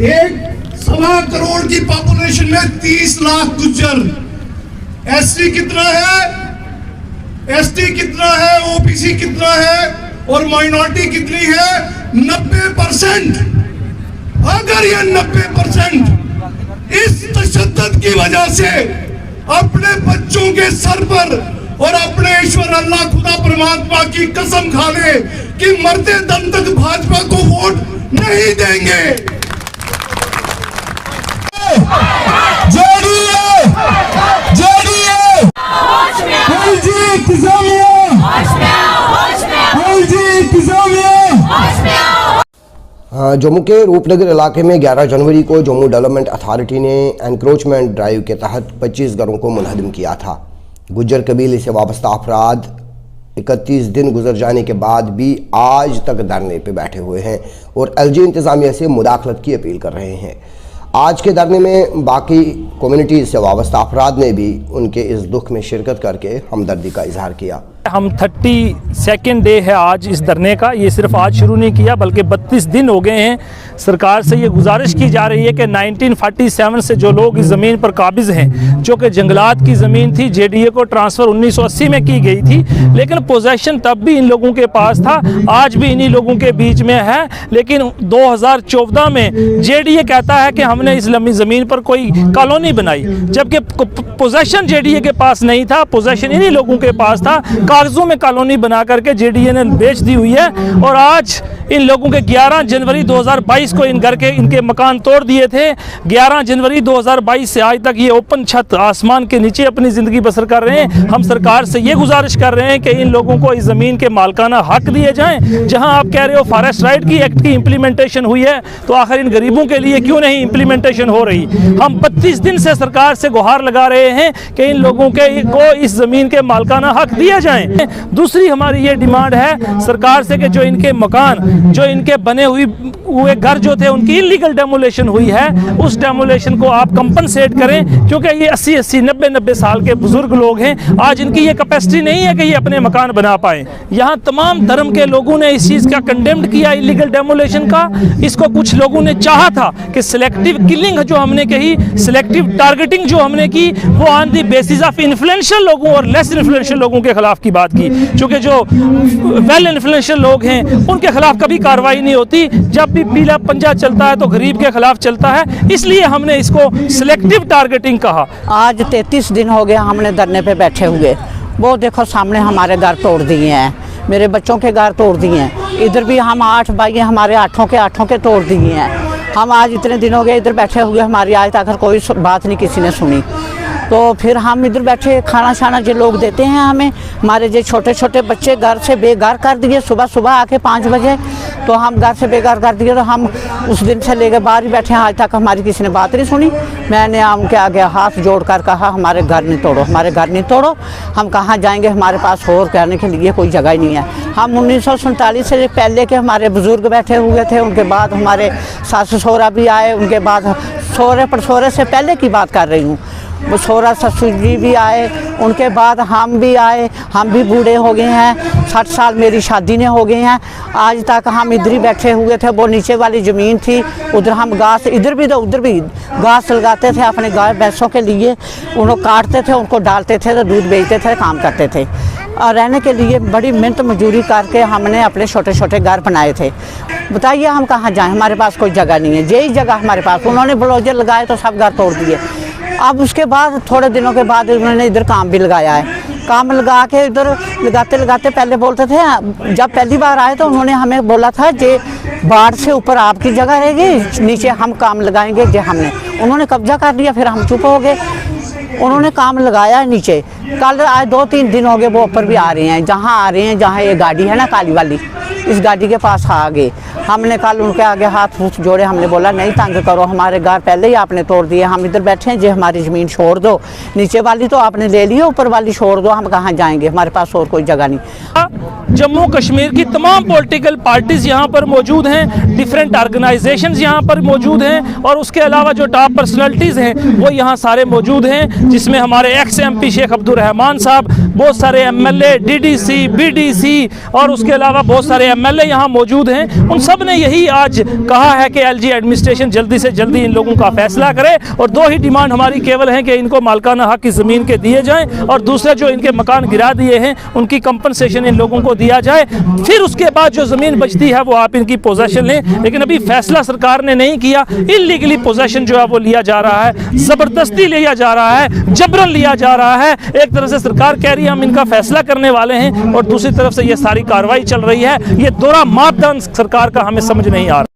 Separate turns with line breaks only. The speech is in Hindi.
1.25 करोड़ की पॉपुलेशन में 30 लाख गुज्जर, एससी कितना है, एसटी कितना है, ओबीसी कितना है और माइनॉरिटी कितनी है? 90%। अगर ये 90% इस तशद्दुद की वजह से अपने बच्चों के सर पर और अपने ईश्वर अल्लाह खुदा परमात्मा की कसम खा ले कि मरते दम तक भाजपा को वोट नहीं देंगे।
जम्मू के रूपनगर इलाके में 11 जनवरी को जम्मू डेवलपमेंट अथॉरिटी ने एनक्रोचमेंट ड्राइव के तहत 25 घरों को मुनहदम किया था। गुज्जर कबीले से वाबस्ता अफराद 31 दिन गुजर जाने के बाद भी आज तक धरने पे बैठे हुए हैं और एलजी इंतज़ामिया से मुदाखलत की अपील कर रहे हैं। आज के धरने में बाकी कम्युनिटीज़ से वाबस्ता अफराद ने भी उनके इस दुख में शिरकत करके हमदर्दी का इजहार किया।
हम 32nd डे है आज इस धरने का। ये सिर्फ आज शुरू नहीं किया बल्कि 32 दिन हो गए हैं। सरकार से ये गुजारिश की जा रही है कि 1947 से जो लोग इस ज़मीन पर काबिज हैं, जो कि जंगलात की ज़मीन थी, जेडीए को ट्रांसफ़र 1980 में की गई थी, लेकिन पोजेशन तब भी इन लोगों के पास था, आज भी इन्हीं लोगों के बीच में है। लेकिन 2014 में जेडीए कहता है कि हमने इस ज़मीन पर कोई कॉलोनी बनाई, जबकि पोजेशन जेडीए के पास नहीं था, पोजेशन इन्हीं लोगों के पास था। कागजों में कॉलोनी बना करके जेडीए ने बेच दी हुई है और आज इन लोगों के 11 जनवरी 2022 को इनके मकान तोड़ दिए थे। 11 जनवरी 2022 से आज तक ये ओपन छत आसमान के नीचे अपनी ज़िंदगी बसर कर रहे हैं। हम सरकार से ये गुजारिश कर रहे हैं कि इन लोगों को इस ज़मीन के मालकाना हक दिए जाएं। जहां आप कह रहे हो फॉरेस्ट राइट की एक्ट की इम्प्लीमेंटेशन हुई है, तो आखिर इन गरीबों के लिए क्यों नहीं इम्प्लीमेंटेशन हो रही? हम 32 दिन से सरकार से गुहार लगा रहे हैं कि इन लोगों को इस ज़मीन के मालकाना हक दिया जाए। दूसरी हमारी ये डिमांड है सरकार से कि जो इनके मकान, जो इनके बने हुए घर जो थे, उनकी इलीगल डेमोलेशन हुई है, उस डेमोलेशन को आप कंपनसेट करें, क्योंकि ये 80-80, 90-90 साल के बुजुर्ग लोग हैं। आज इनकी ये कैपेसिटी नहीं है कि ये अपने मकान बना पाए। यहाँ तमाम धर्म के लोगों ने इस चीज़ का कंडेम्ड किया, इलीगल डेमोलेशन का। इसको कुछ लोगों ने चाहा था कि सिलेक्टिव किलिंग जो हमने कही, सिलेक्टिव टारगेटिंग जो हमने की, वो on the basis of influential लोगों और लेस इन्फ्लुएंशियल लोगों के खिलाफ की बात की, क्योंकि जो वेल इन्फ्लुएंशियल लोग हैं उनके खिलाफ कभी कार्रवाई नहीं होती। जब भी पीला पंजा चलता है तो गरीब के खिलाफ चलता है, इसलिए हमने इसको सिलेक्टिव टारगेटिंग कहा।
आज 33 दिन हो गया हमने धरने पे बैठे हुए। वो देखो सामने हमारे घर तोड़ दिए हैं, मेरे बच्चों के घर तोड़ दिए हैं। इधर भी हम 8 भाई हैं, हमारे 8 के तोड़ दिए हैं। हम आज इतने दिन हो गए इधर बैठे हुए, हमारी आज तक कोई बात नहीं किसी ने सुनी। तो फिर हम इधर बैठे, खाना शाना जो लोग देते हैं हमें, हमारे जो छोटे छोटे बच्चे घर से बेघर कर दिए। सुबह आके 5 बजे तो हम घर से बेघर कर दिए। तो हम उस दिन से लेकर बाहर ही बैठे हैं, आज तक हमारी किसी ने बात नहीं सुनी। मैंने उनके आगे हाथ जोड़ कर कहा हमारे घर नहीं तोड़ो, हमारे घर नहीं तोड़ो, हम कहाँ जाएंगे, हमारे पास और करने के लिए कोई जगह ही नहीं है। हम 1947 से पहले के हमारे बुज़ुर्ग बैठे हुए थे, उनके बाद हमारे सास ससुरा भी आए, उनके बाद सहुरे पड़सोरे से पहले की बात कर रही हूँ, वो सहुरा ससुर जी भी आए, उनके बाद हम भी आए। हम भी बूढ़े हो गए हैं, 60 साल मेरी शादी ने हो गए हैं। आज तक हम इधर ही बैठे हुए थे। वो नीचे वाली ज़मीन थी, उधर हम घास, इधर भी तो उधर भी घास लगाते थे अपने गाय भैंसों के लिए। उनको काटते थे, उनको डालते थे, तो दूध बेचते थे, काम करते थे। और रहने के लिए बड़ी मेहनत मजदूरी करके हमने अपने छोटे छोटे घर बनाए थे। बताइए हम कहाँ जाएँ, हमारे पास कोई जगह नहीं है। यही जगह हमारे पास, उन्होंने बुलडोजर लगाए तो सब घर तोड़ दिए। अब उसके बाद थोड़े दिनों के बाद उन्होंने इधर काम भी लगाया है। काम लगा के इधर लगाते लगाते पहले बोलते थे, जब पहली बार आए तो उन्होंने हमें बोला था जे बाढ़ से ऊपर आपकी जगह रहेगी, नीचे हम काम लगाएंगे। जे हमने उन्होंने कब्जा कर लिया, फिर हम चुप हो गए। उन्होंने काम लगाया है नीचे। कल आज 2-3 दिन हो गए वो ऊपर भी आ रहे हैं, जहाँ आ रहे हैं, जहाँ ये गाड़ी है ना काली वाली, इस गाड़ी के पास आ गए। हमने कल उनके आगे हाथ जोड़े, हमने बोला नहीं तंग करो, हमारे घर पहले ही आपने तोड़ दिए, हम इधर बैठे हैं, जो हमारी ज़मीन छोड़ दो। नीचे वाली तो आपने ले ली, ऊपर वाली छोड़ दो, हम कहाँ जाएंगे, हमारे पास और कोई जगह नहीं।
जम्मू कश्मीर की तमाम पॉलिटिकल पार्टीज़ यहाँ पर मौजूद हैं, डिफरेंट ऑर्गेनाइजेशंस यहाँ पर मौजूद हैं, और उसके अलावा जो टॉप पर्सनैलिटीज़ हैं वो यहाँ सारे मौजूद हैं, जिसमें हमारे एक्स MP शेख अब्दुल रहमान साहब, बहुत सारे MLA, DDC, BDC और उसके अलावा बहुत सारे MLA यहाँ मौजूद हैं, उन सब ने यही आज कहा है कि LG एडमिनिस्ट्रेशन जल्दी से जल्दी इन लोगों का फैसला करे और दो ही डिमांड हमारी केवल है कि इनको मालिकाना हक की ज़मीन के दिए जाएं और दूसरा जो इनके मकान गिरा दिए हैं उनकी कंपनसेशन इन लोगों को दिया जाए। फिर उसके बाद जो ज़मीन बचती है वो आप इनकी पोजेशन लें, लेकिन अभी फैसला सरकार ने नहीं किया। इलीगली पोजेशन जो है वो लिया जा रहा है, ज़बरदस्ती लिया जा रहा है, जबरन लिया जा रहा है। एक तरफ से सरकार कह रही है हम इनका फैसला करने वाले हैं और दूसरी तरफ से ये सारी कार्रवाई चल रही है। ये दोहरा मापदंड सरकार का हमें समझ नहीं आ रहा।